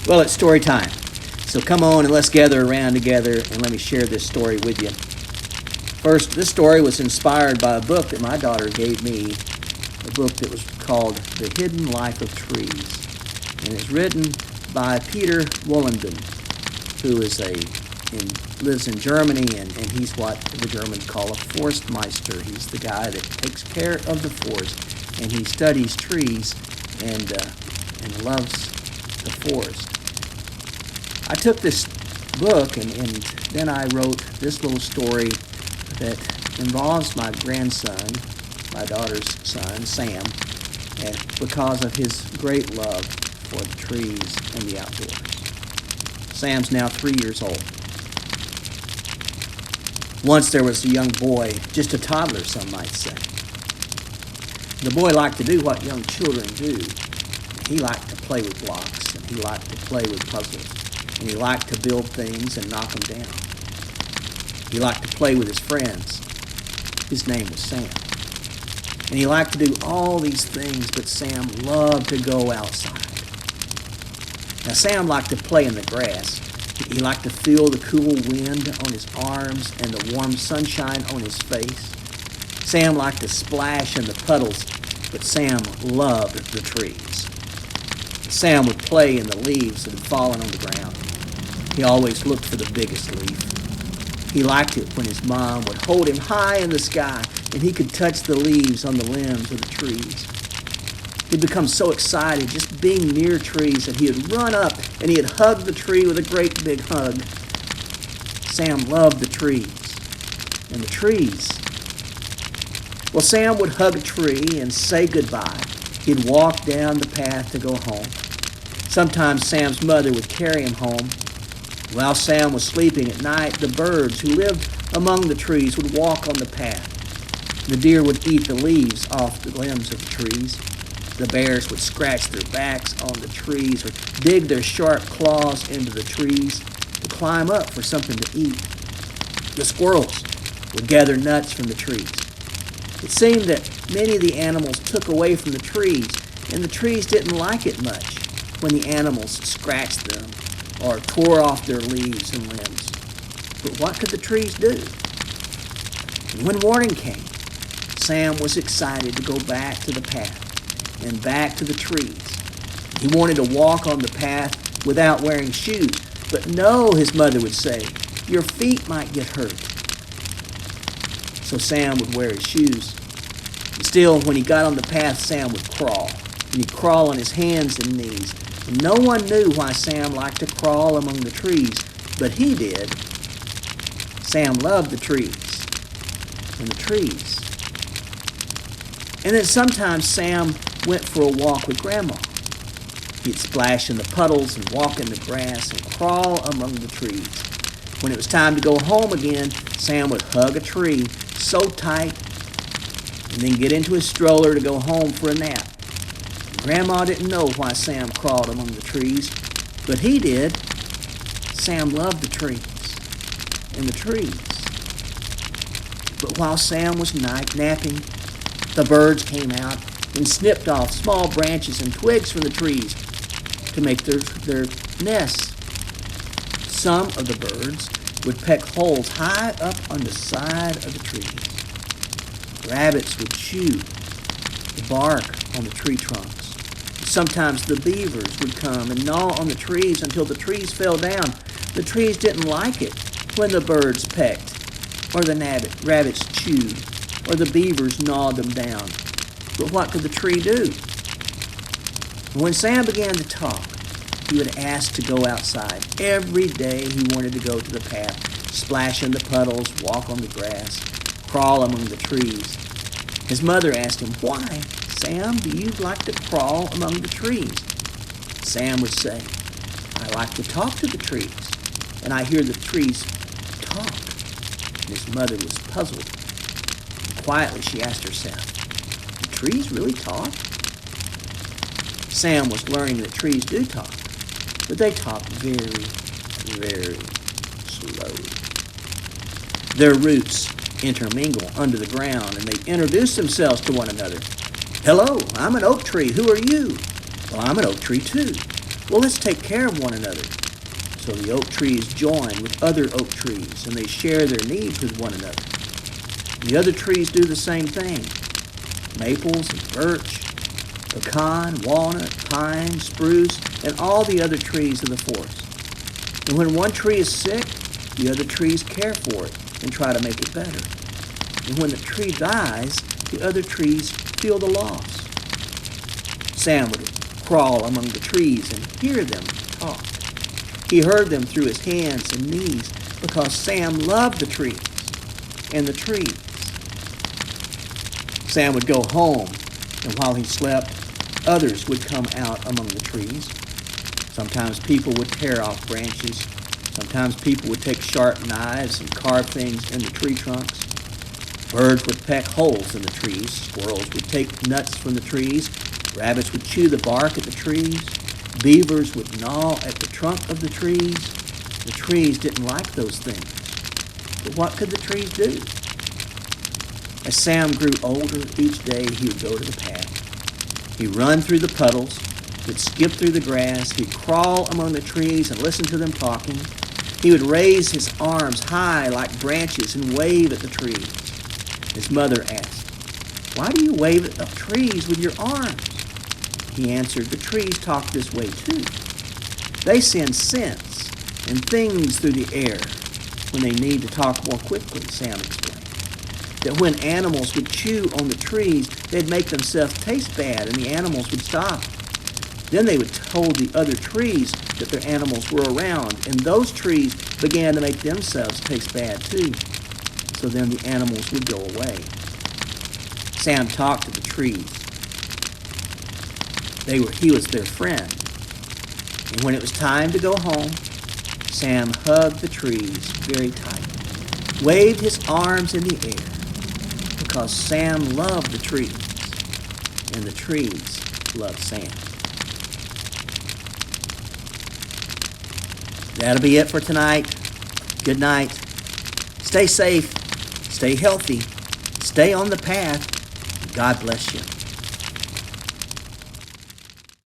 Well, it's story time. So come on and let's gather around together and let me share this story with you. First, this story was inspired by a book that my daughter gave me, a book that was called The Hidden Life of Trees. And it's written by Peter Wollenden, who is lives in Germany, and he's what the Germans call a Forstmeister. He's the guy that takes care of the forest, and he studies trees and loves the forest. I took this book and then I wrote this little story that involves my grandson, my daughter's son, Sam, and because of his great love for the trees and the outdoors. Sam's now 3 years old. Once there was a young boy, just a toddler, some might say. The boy liked to do what young children do. He liked to play with blocks, and he liked to play with puzzles. And he liked to build things and knock them down. He liked to play with his friends. His name was Sam. And he liked to do all these things, but Sam loved to go outside. Now, Sam liked to play in the grass. He liked to feel the cool wind on his arms and the warm sunshine on his face. Sam liked to splash in the puddles, but Sam loved the trees. Sam would play in the leaves that had fallen on the ground. He always looked for the biggest leaf. He liked it when his mom would hold him high in the sky and he could touch the leaves on the limbs of the trees. He'd become so excited just being near trees that he would run up and he'd hug the tree with a great big hug. Sam loved the trees. And the trees. Well, Sam would hug a tree and say goodbye. He'd walk down the path to go home. Sometimes Sam's mother would carry him home. While Sam was sleeping at night, the birds who lived among the trees would walk on the path. The deer would eat the leaves off the limbs of the trees. The bears would scratch their backs on the trees or dig their sharp claws into the trees to climb up for something to eat. The squirrels would gather nuts from the trees. It seemed that many of the animals took away from the trees, and the trees didn't like it much when the animals scratched them or tore off their leaves and limbs. But what could the trees do? And when morning came, Sam was excited to go back to the path and back to the trees. He wanted to walk on the path without wearing shoes, but no, his mother would say, your feet might get hurt. So Sam would wear his shoes. And still, when he got on the path, Sam would crawl. And he'd crawl on his hands and knees. And no one knew why Sam liked to crawl among the trees, but he did. Sam loved the trees. And the trees. And then sometimes Sam went for a walk with Grandma. He'd splash in the puddles and walk in the grass and crawl among the trees. When it was time to go home again, Sam would hug a tree so tight and then get into his stroller to go home for a nap. Grandma didn't know why Sam crawled among the trees, but he did. Sam loved the trees and the trees. But while Sam was napping, the birds came out and snipped off small branches and twigs from the trees to make their nests. Some of the birds would peck holes high up on the side of the trees. Rabbits would chew the bark on the tree trunks. Sometimes the beavers would come and gnaw on the trees until the trees fell down. The trees didn't like it when the birds pecked, or the rabbits chewed, or the beavers gnawed them down. But what could the tree do? When Sam began to talk, he would ask to go outside. Every day he wanted to go to the path, splash in the puddles, walk on the grass, crawl among the trees. His mother asked him, why, Sam, do you like to crawl among the trees? Sam would say, I like to talk to the trees, and I hear the trees talk. And his mother was puzzled. And quietly she asked herself, do trees really talk? Sam was learning that trees do talk, but they talk very, very slowly. Their roots intermingle under the ground, and they introduce themselves to one another. Hello, I'm an oak tree. Who are you? Well, I'm an oak tree too. Well, let's take care of one another. So the oak trees join with other oak trees, and they share their needs with one another. The other trees do the same thing. Maples and birch, pecan, walnut, pine, spruce, and all the other trees of the forest. And when one tree is sick, the other trees care for it and try to make it better. And when the tree dies, the other trees feel the loss. Sam would crawl among the trees and hear them talk. He heard them through his hands and knees because Sam loved the trees and the trees. Sam would go home, and while he slept, others would come out among the trees. Sometimes people would tear off branches. Sometimes people would take sharp knives and carve things in the tree trunks. Birds would peck holes in the trees. Squirrels would take nuts from the trees. Rabbits would chew the bark at the trees. Beavers would gnaw at the trunk of the trees. The trees didn't like those things. But what could the trees do? As Sam grew older, each day he would go to the path. He'd run through the puddles. He'd skip through the grass. He'd crawl among the trees and listen to them talking. He would raise his arms high like branches and wave at the trees. His mother asked, "Why do you wave at the trees with your arms?" He answered, "The trees talk this way too. They send scents and things through the air when they need to talk more quickly," Sam explained. That when animals would chew on the trees, they'd make themselves taste bad and the animals would stop. Then they would tell the other trees that their animals were around, and those trees began to make themselves taste bad too. So then the animals would go away. Sam talked to the trees. He was their friend. And when it was time to go home, Sam hugged the trees very tight, waved his arms in the air, because Sam loved the trees, and the trees loved Sam. That'll be it for tonight. Good night. Stay safe. Stay healthy. Stay on the path. God bless you.